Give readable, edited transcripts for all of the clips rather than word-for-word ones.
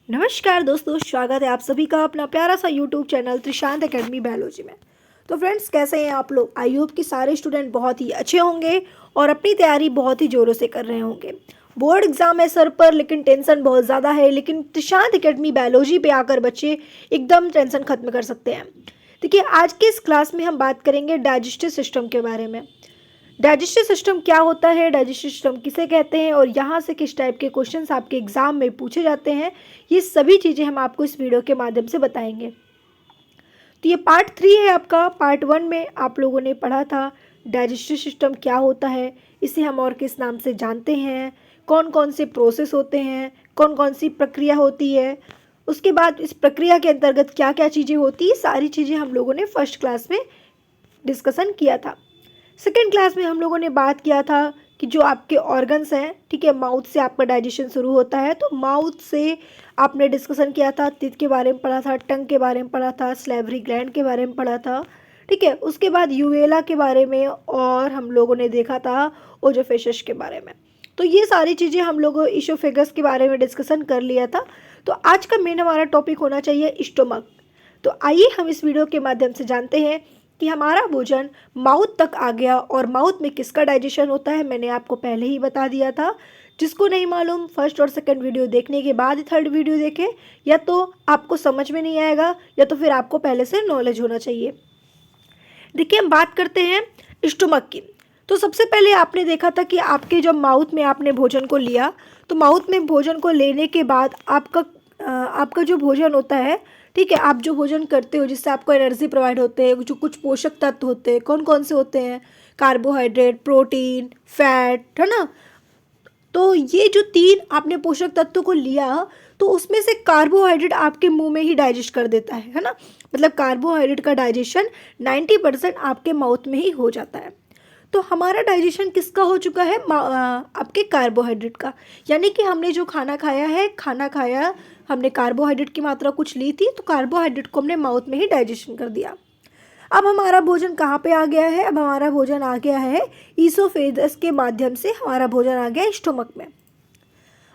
नमस्कार दोस्तों, स्वागत है आप सभी का अपना प्यारा सा YouTube channel Trishant academy biology में। तो फ्रेंड्स, कैसे हैं आप लोग? आई होप कि सारे स्टूडेंट बहुत ही अच्छे होंगे और अपनी तैयारी बहुत ही ज़ोरों से कर रहे होंगे। बोर्ड एग्जाम है सर पर, लेकिन टेंशन बहुत ज़्यादा है। लेकिन त्रिशांत एकेडमी बायोलॉजी पे आकर बच्चे एकदम टेंशन खत्म कर सकते हैं। देखिए, आज की इस क्लास में हम बात करेंगे डाइजेस्टिव सिस्टम के बारे में। डाइजेस्टिव सिस्टम क्या होता है, डाइजेस्टिव सिस्टम किसे कहते हैं और यहाँ से किस टाइप के क्वेश्चंस आपके एग्जाम में पूछे जाते हैं, ये सभी चीज़ें हम आपको इस वीडियो के माध्यम से बताएंगे। तो ये पार्ट 3 है आपका। पार्ट 1 में आप लोगों ने पढ़ा था डाइजेस्टिव सिस्टम क्या होता है, इसे हम और किस नाम से जानते हैं, कौन कौन से प्रोसेस होते हैं, कौन कौन सी प्रक्रिया होती है, उसके बाद इस प्रक्रिया के अंतर्गत क्या क्या चीज़ें होती हैं, सारी चीज़ें हम लोगों ने फर्स्ट क्लास में डिस्कशन किया था। सेकेंड क्लास में हम लोगों ने बात किया था कि जो आपके ऑर्गन्स हैं, ठीक है, माउथ से आपका डाइजेशन शुरू होता है। तो माउथ से आपने डिस्कशन किया था, टीथ के बारे में पढ़ा था, टंग के बारे में पढ़ा था, सैलिवरी ग्लैंड के बारे में पढ़ा था, ठीक है। उसके बाद यूवेला के बारे में और हम लोगों ने देखा था ओजोफेशस के बारे में। तो ये सारी चीज़ें हम लोग ईसोफेगस के बारे में डिस्कशन कर लिया था। तो आज का मेन हमारा टॉपिक होना चाहिए स्टोमक। तो आइए हम इस वीडियो के माध्यम से जानते हैं कि हमारा भोजन माउथ तक आ गया और माउथ में किसका डाइजेशन होता है, मैंने आपको पहले ही बता दिया था। जिसको नहीं मालूम, फर्स्ट और सेकंड वीडियो देखने के बाद थर्ड वीडियो देखें, या तो आपको समझ में नहीं आएगा या तो फिर आपको पहले से नॉलेज होना चाहिए। देखिए, हम बात करते हैं स्टोमक की। तो सबसे पहले आपने देखा था कि आपके जब माउथ में आपने भोजन को लिया, तो माउथ में भोजन को लेने के बाद आपका जो भोजन होता है, ठीक है, आप जो भोजन करते हो जिससे आपको एनर्जी प्रोवाइड होते हैं, जो कुछ पोषक तत्व होते हैं, कौन कौन से होते हैं? कार्बोहाइड्रेट, प्रोटीन, फैट, है ना। तो ये जो 3 आपने पोषक तत्वों को लिया, तो उसमें से कार्बोहाइड्रेट आपके मुंह में ही डाइजेस्ट कर देता है ना। मतलब कार्बोहाइड्रेट का डाइजेशन 90% आपके माउथ में ही हो जाता है। तो हमारा डाइजेशन किसका हो चुका है? आपके कार्बोहाइड्रेट का। यानी कि हमने जो खाना खाया, हमने कार्बोहाइड्रेट की मात्रा कुछ ली थी, तो कार्बोहाइड्रेट को हमने माउथ में ही डाइजेशन कर दिया। अब हमारा भोजन कहाँ पे आ गया है? अब हमारा भोजन आ गया है ईसोफेगस के माध्यम से, हमारा भोजन आ गया स्टोमक में।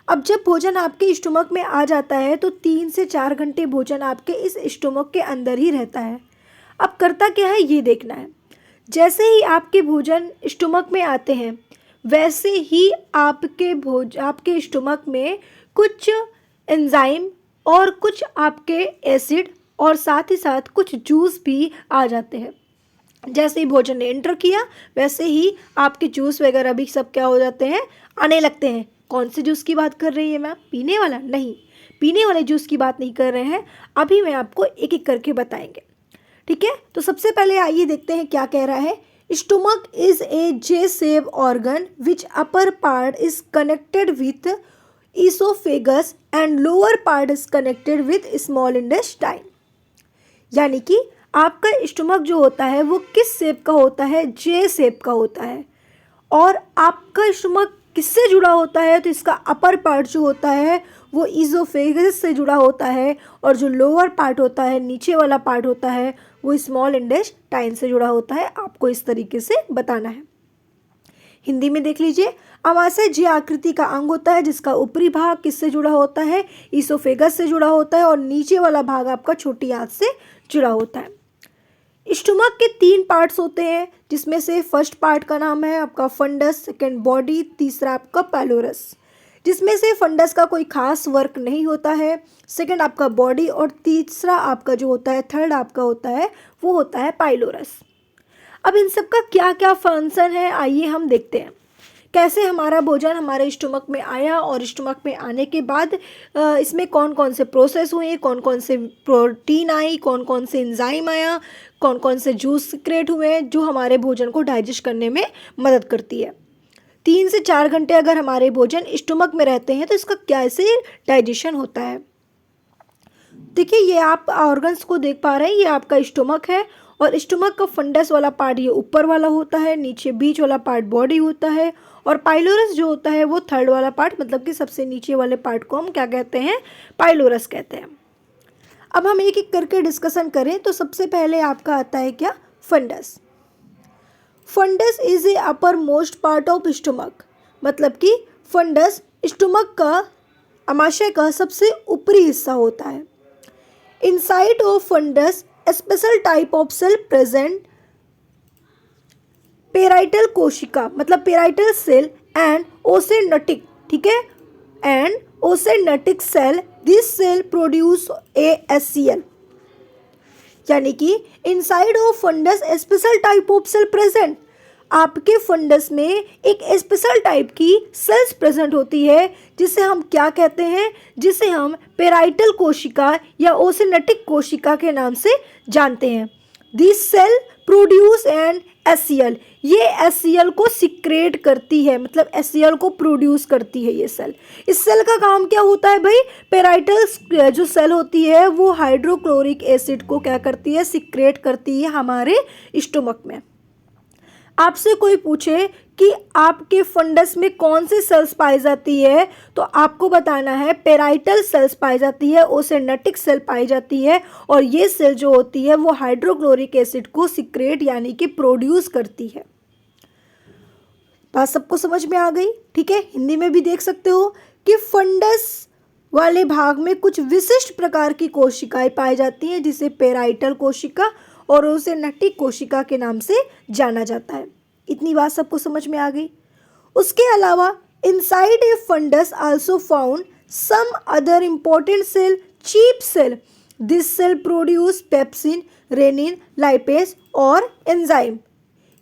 अब जब भोजन आपके स्टोमक में आ जाता है तो 3 से 4 घंटे भोजन आपके इस स्टोमक के अंदर ही रहता है। अब करता क्या है, ये देखना है। जैसे ही आपके भोजन स्टोमक में आते हैं, वैसे ही आपके स्टोमक में कुछ एंजाइम और कुछ आपके एसिड और साथ ही साथ कुछ जूस भी आ जाते हैं। जैसे ही भोजन ने एंटर किया, वैसे ही आपके जूस वगैरह भी सब क्या हो जाते हैं, आने लगते हैं। कौन से जूस की बात कर रही है मैम? पीने वाला नहीं, पीने वाले जूस की बात नहीं कर रहे हैं। अभी मैं आपको एक एक करके बताएंगे, ठीक है। तो सबसे पहले आइए देखते हैं क्या कह रहा है। Stomach is a J shape organ which upper part is connected with oesophagus and lower part is connected with small intestine. यानी कि आपका स्टोमक जो होता है वो किस शेप का होता है? जे शेप का होता है। और आपका स्टोमक किससे जुड़ा होता है? तो इसका अपर पार्ट जो होता है वो ईसोफेगस से जुड़ा होता है, और जो लोअर पार्ट होता है, नीचे वाला पार्ट होता है, वो स्मॉल इंटेस्टाइन से जुड़ा होता है। आपको इस तरीके से बताना है। हिंदी में देख लीजिए। अमाशय जे आकृति का अंग होता है जिसका ऊपरी भाग किससे जुड़ा होता है? ईसोफेगस से जुड़ा होता है, और नीचे वाला भाग आपका छोटी आंत से जुड़ा होता है। स्टोमक के 3 पार्ट्स होते हैं, जिसमें से फर्स्ट पार्ट का नाम है आपका फंडस, सेकेंड बॉडी, तीसरा आपका पाइलोरस। जिसमें से फंडस का कोई खास वर्क नहीं होता है, सेकेंड आपका बॉडी, और तीसरा आपका जो होता है, थर्ड आपका होता है, वो होता है पाइलोरस। अब इन सब का क्या क्या फंक्शन है, आइए हम देखते हैं कैसे हमारा भोजन हमारे स्टोमक में आया, और स्टोमक में आने के बाद इसमें कौन कौन से प्रोसेस हुए, कौन कौन से प्रोटीन आई, कौन कौन से एंजाइम आया, कौन कौन से जूस क्रिएट हुए जो हमारे भोजन को डाइजेस्ट करने में मदद करती है। 3 से 4 घंटे अगर हमारे भोजन स्टोमक में रहते हैं तो इसका कैसे डाइजेशन होता है। देखिए, ये आप ऑर्गन्स को देख पा रहे हैं, ये आपका स्टोमक है, और स्टोमक का फंडस वाला पार्ट ये ऊपर वाला होता है, नीचे बीच वाला पार्ट बॉडी होता है, और पाइलोरस जो होता है वो थर्ड वाला पार्ट, मतलब कि सबसे नीचे वाले पार्ट को हम क्या कहते हैं? पाइलोरस कहते हैं। अब हम एक एक करके डिस्कशन करें तो सबसे पहले आपका आता है क्या? Fundus. Fundus is a upper most part of stomach. मतलब कि फंडस स्टोमक का आमाशय का सबसे ऊपरी हिस्सा होता है। Inside of fundus a special type of cell present parietal कोशिका, मतलब पेराइटल सेल एंड ओसेनटिक, ठीक है, and oxyntic cell, this cell produce ASCL, यानी कि inside of fundus special type of cell present, आपके फंडस में एक स्पेशल टाइप की सेल्स प्रेजेंट होती है जिसे हम क्या कहते हैं, जिसे हम पेराइटल कोशिका या ओसेनटिक कोशिका के नाम से जानते हैं। This cell produce an SCL, ये SCL को सिक्रेट करती है, मतलब SCL को प्रोड्यूस करती है ये सेल। इस सेल का काम क्या होता है भाई, पेराइटल जो सेल होती है वो हाइड्रोक्लोरिक एसिड को क्या करती है, सिक्रेट करती है हमारे स्टोमक में। आपसे कोई पूछे कि आपके फंडस में कौन सी सेल्स पाई जाती है, तो आपको बताना है पेराइटल सेल्स पाई जाती है, ओसेनटिक सेल पाई जाती है, और ये सेल जो होती है वो हाइड्रोक्लोरिक एसिड को सिक्रेट यानी कि प्रोड्यूस करती है। बात सबको समझ में आ गई, ठीक है। हिंदी में भी देख सकते हो कि फंडस वाले भाग में कुछ विशिष्ट प्रकार की कोशिकाएं पाई जाती हैं जिसे पेराइटल कोशिका और ओसेनटिक कोशिका के नाम से जाना जाता है। इतनी बात सबको समझ में आ गई। उसके अलावा inside a fundus also found some other important cell, chief cell, this cell produce pepsin, renin, lipase और एंजाइम,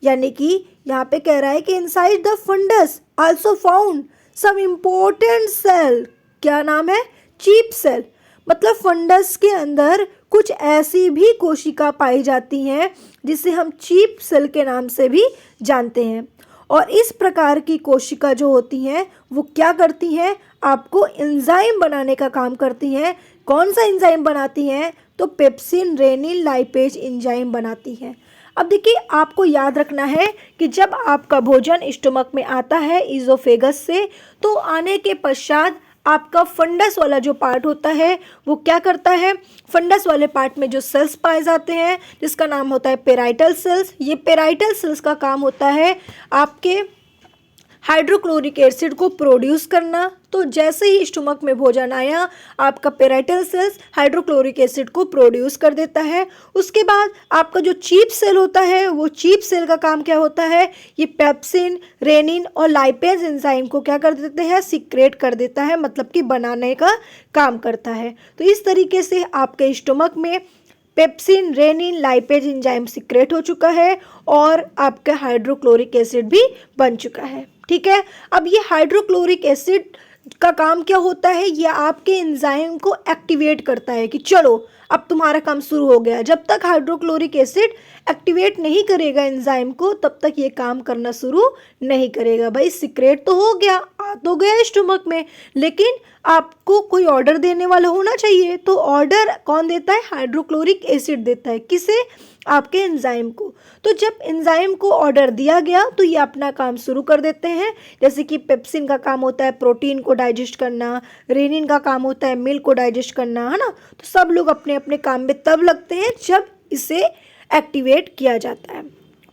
यानी कि यहाँ पे कह रहा है कि inside the fundus also found some important cell, क्या नाम है, चीप सेल, मतलब फंडस के अंदर कुछ ऐसी भी कोशिका पाई जाती हैं जिसे हम चीप सेल के नाम से भी जानते हैं। और इस प्रकार की कोशिका जो होती हैं वो क्या करती हैं, आपको एंजाइम बनाने का काम करती हैं। कौन सा एंजाइम बनाती हैं, तो पेप्सिन, रेनिन, लाइपेज एंजाइम बनाती हैं। अब देखिए, आपको याद रखना है कि जब आपका भोजन स्टोमक में आता है इज़ोफेगस से, तो आने के पश्चात आपका फंडस वाला जो पार्ट होता है वो क्या करता है, फंडस वाले पार्ट में जो सेल्स पाए जाते हैं जिसका नाम होता है पेराइटल सेल्स, ये पेराइटल सेल्स का काम होता है आपके हाइड्रोक्लोरिक एसिड को प्रोड्यूस करना। तो जैसे ही स्टोमक में भोजन आया, आपका पेराइटल सेल्स हाइड्रोक्लोरिक एसिड को प्रोड्यूस कर देता है। उसके बाद आपका जो चीप सेल होता है, वो चीप सेल का काम क्या होता है, ये पेप्सिन, रेनिन और लाइपेज एंजाइम को क्या कर देते हैं, सिक्रेट कर देता है, मतलब कि बनाने का काम करता है। तो इस तरीके से आपके स्टोमक में pepsin, renin, lipase enzyme secrete हो चुका है और आपका हाइड्रोक्लोरिक एसिड भी बन चुका है, ठीक है। अब ये हाइड्रोक्लोरिक एसिड का काम क्या होता है, ये आपके एंजाइम को एक्टिवेट करता है कि चलो अब तुम्हारा काम शुरू हो गया। जब तक हाइड्रोक्लोरिक एसिड एक्टिवेट नहीं करेगा एंजाइम को, तब तक ये काम करना शुरू नहीं करेगा। भाई सिक्रेट तो हो गया, आ तो गया स्टोमक में, लेकिन आपको कोई ऑर्डर देने वाला होना चाहिए। तो ऑर्डर कौन देता है, हाइड्रोक्लोरिक एसिड देता है, किसे, आपके एंजाइम को। तो जब एंजाइम को ऑर्डर दिया गया तो ये अपना काम शुरू कर देते हैं। जैसे कि पेप्सिन का काम होता है प्रोटीन को डाइजेस्ट करना, रेनिन का काम होता है मिल्क को डाइजेस्ट करना, है ना। तो सब लोग अपने अपने काम में तब लगते हैं जब इसे एक्टिवेट किया जाता है।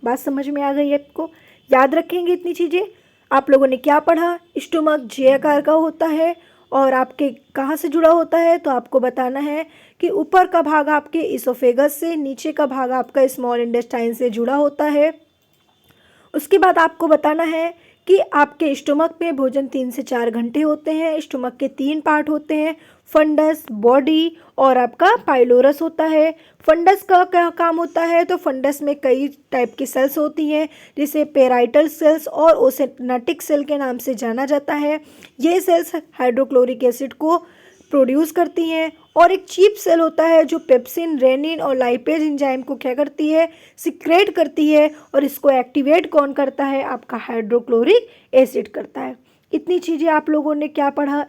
बात समझ में आ गई आपको, याद रखेंगे इतनी चीज़ें। आप लोगों ने क्या पढ़ा, स्टोमक जे आकार का होता है और आपके कहाँ से जुड़ा होता है, तो आपको बताना है कि ऊपर का भाग आपके इसोफेगस से, नीचे का भाग आपका स्मॉल इंटेस्टाइन से जुड़ा होता है। उसके बाद आपको बताना है कि आपके स्टोमक में भोजन 3 से 4 घंटे होते हैं। स्टोमक के 3 पार्ट होते हैं, फंडस, बॉडी और आपका पाइलोरस होता है। फंडस का क्या काम होता है, तो फंडस में कई टाइप की सेल्स होती हैं जिसे पेराइटल सेल्स और ओसेनटिक सेल के नाम से जाना जाता है। ये सेल्स हाइड्रोक्लोरिक एसिड को प्रोड्यूस करती हैं। और एक चीप सेल होता है जो पेप्सिन, रेनिन और लाइपेज एंजाइम को क्या करती है, सिक्रेट करती है, और इसको एक्टिवेट कौन करता है, आपका हाइड्रोक्लोरिक एसिड करता है। इतनी चीज़ें आप लोगों ने क्या पढ़ा,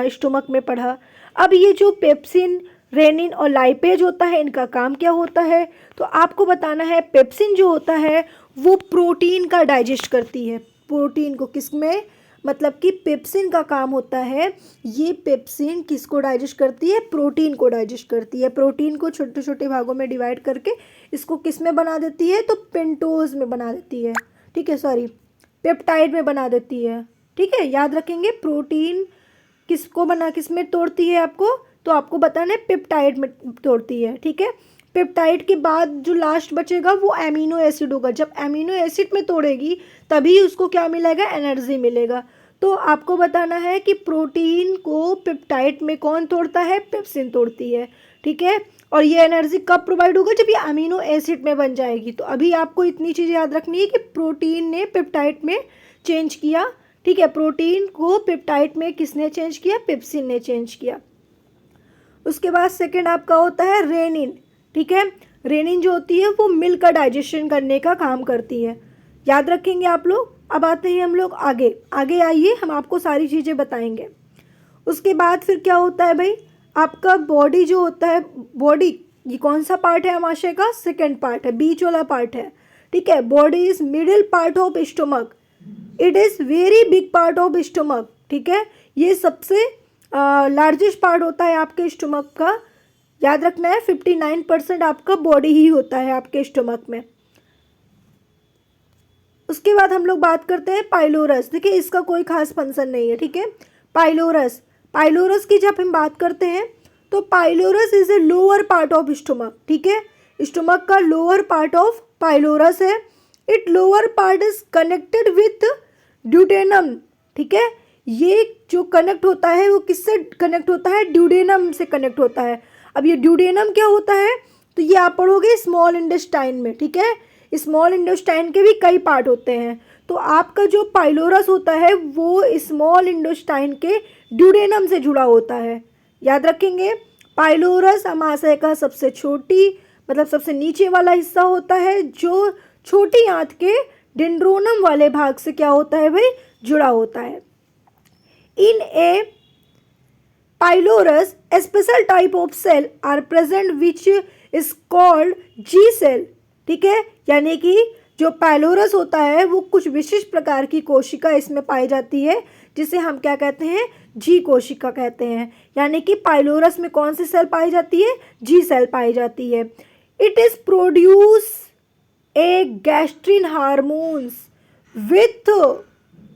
स्टोमक में पढ़ा। अब ये जो पेप्सिन, रेनिन और लाइपेज होता है, इनका काम क्या होता है, तो आपको बताना है पेप्सिन जो होता है वो प्रोटीन का डाइजेस्ट करती है। प्रोटीन को किस में, मतलब कि पेप्सिन का काम होता है, ये पेप्सिन किसको डाइजेस्ट करती है, प्रोटीन को डाइजेस्ट करती है। प्रोटीन को छोटे छोटे भागों में डिवाइड करके इसको किस में बना देती है, तो पेंटोज में बना देती है, ठीक है, सॉरी पेप्टाइड में बना देती है, ठीक है। याद रखेंगे, प्रोटीन किस में तोड़ती है आपको, तो आपको बताना है पेप्टाइड में तोड़ती है, ठीक है। पेप्टाइड के बाद जो लास्ट बचेगा वो एमिनो एसिड होगा। जब एमिनो एसिड में तोड़ेगी तभी उसको क्या मिलेगा, एनर्जी मिलेगा। तो आपको बताना है कि प्रोटीन को पेप्टाइड में कौन तोड़ता है, पेप्सिन तोड़ती है, ठीक है। और ये एनर्जी कब प्रोवाइड होगा, जब ये अमीनो एसिड में बन जाएगी। तो अभी आपको इतनी चीज़ याद रखनी है कि प्रोटीन ने पेप्टाइड में चेंज किया, ठीक है। प्रोटीन को पेप्टाइड में किसने चेंज किया, पेप्सिन ने चेंज किया। उसके बाद सेकंड आपका होता है रेनिन, ठीक है। रेनिन जो होती है वो मिल्क का डाइजेशन करने का काम करती है, याद रखेंगे आप लोग। अब आते हैं हम लोग आगे आइए, हम आपको सारी चीज़ें बताएंगे। उसके बाद फिर क्या होता है भाई, आपका बॉडी जो होता है, बॉडी ये कौन सा पार्ट है आमाशय का, सेकंड पार्ट है, बीच वाला पार्ट है, ठीक है। Body is middle part of stomach, it is very big part of stomach, ठीक है। ये सबसे लार्जेस्ट पार्ट होता है आपके स्टोमक का, याद रखना है। 59% आपका बॉडी ही होता है आपके स्टोमक में। उसके बाद हम लोग बात करते हैं पाइलोरस। देखिए इसका कोई खास फंक्शन नहीं है, ठीक है। पाइलोरस की जब हम बात करते हैं तो pylorus is a lower part of stomach, ठीक है। स्टोमक का लोअर पार्ट ऑफ पाइलोरस है। It lower part is connected with duodenum, ठीक है। ये जो कनेक्ट होता है वो किससे कनेक्ट होता है, ड्यूडेनम से कनेक्ट होता है। अब ये ड्यूडेनम क्या होता है, तो ये आप पढ़ोगे स्मॉल इंटेस्टाइन में, ठीक है। स्मॉल इंटेस्टाइन के भी कई पार्ट होते हैं। तो आपका जो पाइलोरस होता है वो स्मॉल इंटेस्टाइन के ड्यूडेनम से जुड़ा होता है, याद रखेंगे। पाइलोरस आमाशय का सबसे सबसे नीचे वाला हिस्सा होता है, जो छोटी आंत के डेंड्रोनम वाले भाग से क्या होता है भाई, जुड़ा होता है। इन ए pylorus a special type of cell are present which is called G cell, ठीक है। यानी कि जो पाइलोरस होता है वो कुछ विशिष्ट प्रकार की कोशिका इसमें पाई जाती है, जिसे हम क्या कहते हैं, जी कोशिका कहते हैं। यानी कि पाइलोरस में कौन सी सेल पाई जाती है, जी सेल पाई जाती है। It is produce a gastrin hormones with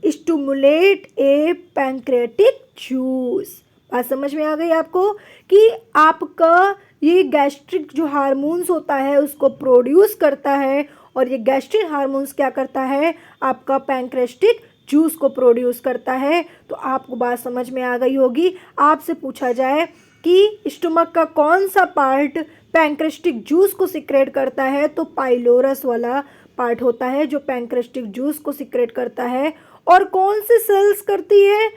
stimulate A pancreatic juice. बात समझ में आ गई आपको कि आपका ये गैस्ट्रिक जो हार्मोन्स होता है उसको प्रोड्यूस करता है, और ये गैस्ट्रिक हार्मोन्स क्या करता है, आपका पैंक्रेस्टिक जूस को प्रोड्यूस करता है। तो आपको बात समझ में आ गई होगी। आपसे पूछा जाए कि स्टोमक का कौन सा पार्ट पैंक्रेस्टिक जूस को सिक्रेट करता है, तो पाइलोरस वाला पार्ट होता है जो पैंक्रेस्टिक जूस को सिक्रेट करता है। और कौन सी सेल्स करती है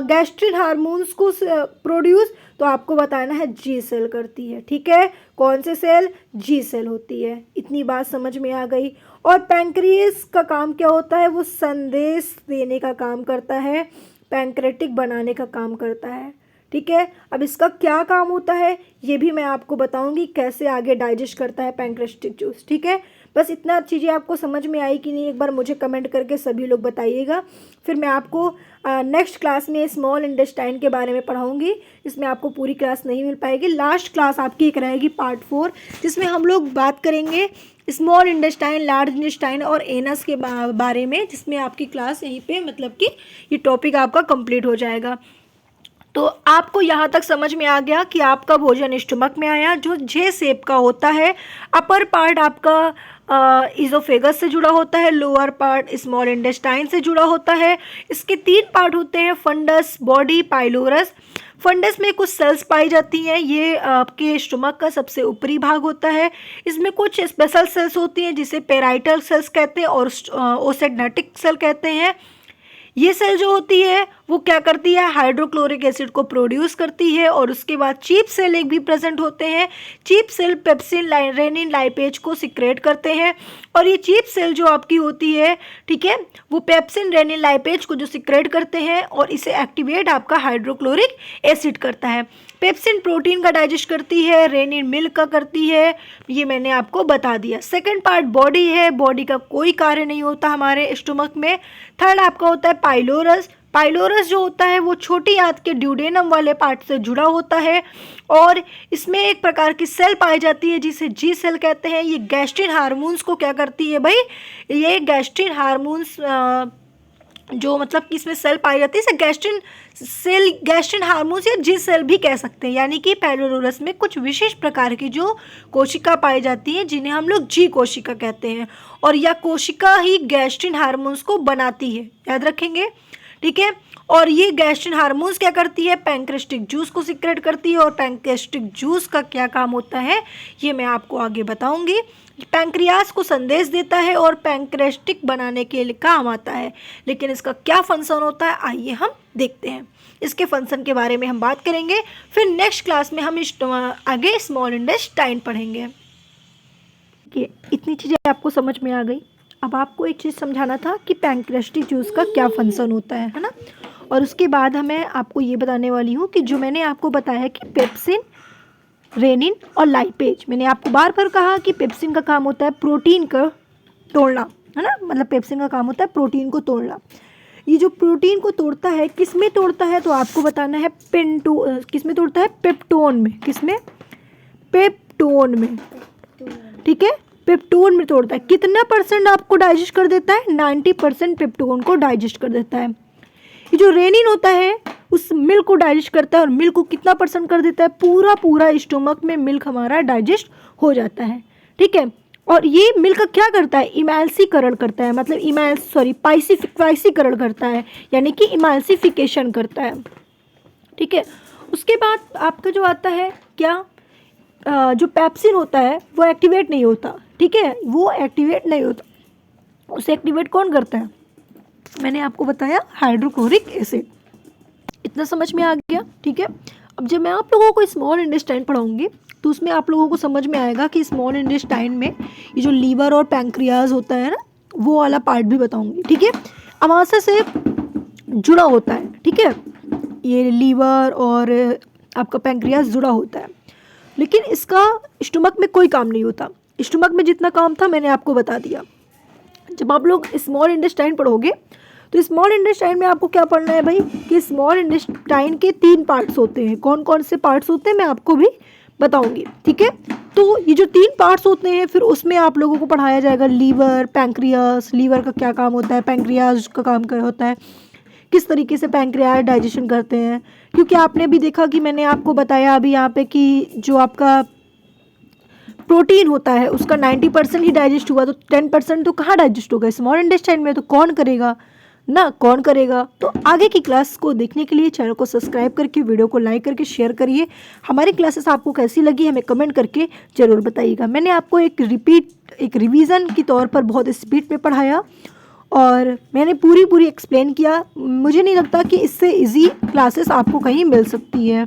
गैस्ट्रिन हार्मोन्स को प्रोड्यूस, तो आपको बताना है जी सेल करती है, ठीक है। कौन से सेल, जी सेल होती है। इतनी बात समझ में आ गई। और पैंक्रियास का काम क्या होता है, वो संदेश देने का काम करता है, पैंक्रेटिक बनाने का काम करता है, ठीक है। अब इसका क्या काम होता है ये भी मैं आपको बताऊंगी, कैसे आगे डाइजेस्ट करता है पैंक्रेस्टिक जूस, ठीक है। बस इतना चीज़ें आपको समझ में आई कि नहीं, एक बार मुझे कमेंट करके सभी लोग बताइएगा। फिर मैं आपको नेक्स्ट क्लास में स्मॉल इंटेस्टाइन के बारे में पढ़ाऊंगी। इसमें आपको पूरी क्लास नहीं मिल पाएगी। लास्ट क्लास आपकी एक रहेगी पार्ट 4, जिसमें हम लोग बात करेंगे स्मॉल इंटेस्टाइन, लार्ज इंटेस्टाइन और एनस के बारे में, जिसमें आपकी क्लास यहीं पे कि ये टॉपिक आपका कंप्लीट हो जाएगा। तो आपको यहाँ तक समझ में आ गया कि आपका भोजन स्टमक में आया, जो जे शेप का होता है। अपर पार्ट आपका इजोफेगस से जुड़ा होता है, लोअर पार्ट स्मॉल इंटेस्टाइन से जुड़ा होता है। इसके 3 पार्ट होते हैं, फंडस, बॉडी, पाइलोरस। फंडस में कुछ सेल्स पाई जाती हैं, ये आपके स्टमक का सबसे ऊपरी भाग होता है। इसमें कुछ स्पेशल सेल्स होती हैं जिसे पेराइटल सेल्स कहते हैं और ओसेग्नेटिक सेल कहते हैं। ये सेल जो होती है वो क्या करती है, हाइड्रोक्लोरिक एसिड को प्रोड्यूस करती है। और उसके बाद चीप सेल एक भी प्रेजेंट होते हैं। Chief cell pepsin, renin, lipase को सिक्रेट करते हैं। और ये चीप सेल जो आपकी होती है, ठीक है, वो पेप्सिन, रेनिन, लाइपेज को जो सिक्रेट करते हैं और इसे एक्टिवेट आपका हाइड्रोक्लोरिक एसिड करता है। पेप्सिन प्रोटीन का डाइजेस्ट करती है, रेनिन मिल्क का करती है, ये मैंने आपको बता दिया। सेकंड पार्ट बॉडी है, बॉडी का कोई कार्य नहीं होता हमारे स्टोमक में। थर्ड आपका होता है पाइलोरस। पाइलोरस जो होता है वो छोटी आंत के ड्यूडेनम वाले पार्ट से जुड़ा होता है, और इसमें एक प्रकार की सेल पाई जाती है जिसे जी सेल कहते हैं। ये गैस्ट्रिन हार्मोन्स को क्या करती है भाई, ये गैस्ट्रिन हार्मोन्स जो मतलब कि इसमें सेल पाई जाती है, इसे गैस्ट्रिन सेल, गैस्ट्रिन हार्मोन्स या जी सेल भी कह सकते हैं। यानी कि पाइलोरोरस में कुछ विशेष प्रकार की जो कोशिका पाई जाती हैं जिन्हें हम लोग जी कोशिका कहते हैं, और यह कोशिका ही गैस्ट्रिन हार्मोन्स को बनाती है, याद रखेंगे, ठीक है। और ये गैस्ट्रिन हार्मोन्स क्या करती है, पैंक्रेस्टिक जूस को सिक्रेट करती है, और पैंक्रेस्टिक जूस का क्या काम होता है ये मैं आपको आगे बताऊंगी। पैंक्रियास को संदेश देता है और पैंक्रेस्टिक बनाने के लिए काम आता है, लेकिन इसका क्या फंक्शन होता है आइए हम देखते हैं। इसके फंक्शन के बारे में हम बात करेंगे, फिर नेक्स्ट क्लास में हम आगे स्मॉल इंटेस्टाइन पढ़ेंगे। इतनी चीज़ें आपको समझ में आ गई। अब आपको एक चीज़ समझाना था कि पैंक्रेस्टिक जूस का क्या फंक्शन होता है ना। और उसके बाद मैं आपको ये बताने वाली हूँ कि जो मैंने आपको बताया कि पेप्सिन, रेनिन और लाइपेज, मैंने आपको बार बार कहा कि पेप्सिन का काम होता है प्रोटीन का तोड़ना, है ना, मतलब पेप्सिन का काम होता है प्रोटीन को तोड़ना। ये जो प्रोटीन को तोड़ता है किस में तोड़ता है, तो आपको बताना है किस में तोड़ता है, पेप्टोन में। किस में, पेप्टोन में, ठीक है, पेप्टोन में तोड़ता है। कितना परसेंट आपको डाइजेस्ट कर देता है, 90% पेप्टोन को डाइजेस्ट कर देता है। ये जो रेनिन होता है उस मिल्क को डाइजेस्ट करता है, और मिल्क को कितना परसेंट कर देता है, पूरा स्टोमक में मिल्क हमारा डाइजेस्ट हो जाता है, ठीक है। और ये मिल्क क्या करता है, इमल्सीकरण करता है, मतलब पाइसीकरण करता है, यानी कि इमल्सिफिकेशन करता है, ठीक है। उसके बाद आपका जो आता है क्या, जो पेप्सिन होता है वो एक्टिवेट नहीं होता, ठीक है, वो एक्टिवेट नहीं होता। उसे एक्टिवेट कौन करता है, मैंने आपको बताया हाइड्रोक्लोरिक एसिड। इतना समझ में आ गया, ठीक है। अब जब मैं आप लोगों को स्मॉल इंटेस्टाइन पढ़ाऊंगी तो उसमें आप लोगों को समझ में आएगा कि स्मॉल इंटेस्टाइन में ये जो लीवर और पैंक्रियाज होता है ना, वो वाला पार्ट भी बताऊंगी, ठीक है। अमाशय से जुड़ा होता है, ठीक है, ये लीवर और आपका पैंक्रियाज जुड़ा होता है, लेकिन इसका स्टमक में कोई काम नहीं होता। स्टमक में जितना काम था मैंने आपको बता दिया। जब आप लोग स्मॉल इंटेस्टाइन पढ़ोगे तो स्मॉल इंटेस्टाइन में आपको क्या पढ़ना है भाई, कि स्मॉल इंटेस्टाइन के 3 पार्ट्स होते हैं। कौन कौन से पार्ट्स होते हैं मैं आपको भी बताऊंगी, ठीक है। तो ये जो 3 पार्ट्स होते हैं फिर उसमें आप लोगों को पढ़ाया जाएगा लीवर, पैंक्रियास, लीवर का क्या काम होता है, पैंक्रियास का काम क्या होता है, किस तरीके से पैंक्रियास डाइजेशन करते हैं। क्योंकि आपने भी देखा कि मैंने आपको बताया अभी यहाँ पे कि जो आपका प्रोटीन होता है उसका 90% ही डाइजेस्ट हुआ, तो 10% तो कहाँ डाइजेस्ट होगा, स्मॉल इंटेस्टाइन में। तो कौन करेगा ना, कौन करेगा। तो आगे की क्लास को देखने के लिए चैनल को सब्सक्राइब करके, वीडियो को लाइक करके शेयर करिए। हमारी क्लासेस आपको कैसी लगी हमें कमेंट करके ज़रूर बताइएगा। मैंने आपको एक रिवीजन के तौर पर बहुत स्पीड में पढ़ाया और मैंने पूरी एक्सप्लेन किया। मुझे नहीं लगता कि इससे इजी क्लासेस आपको कहीं मिल सकती है।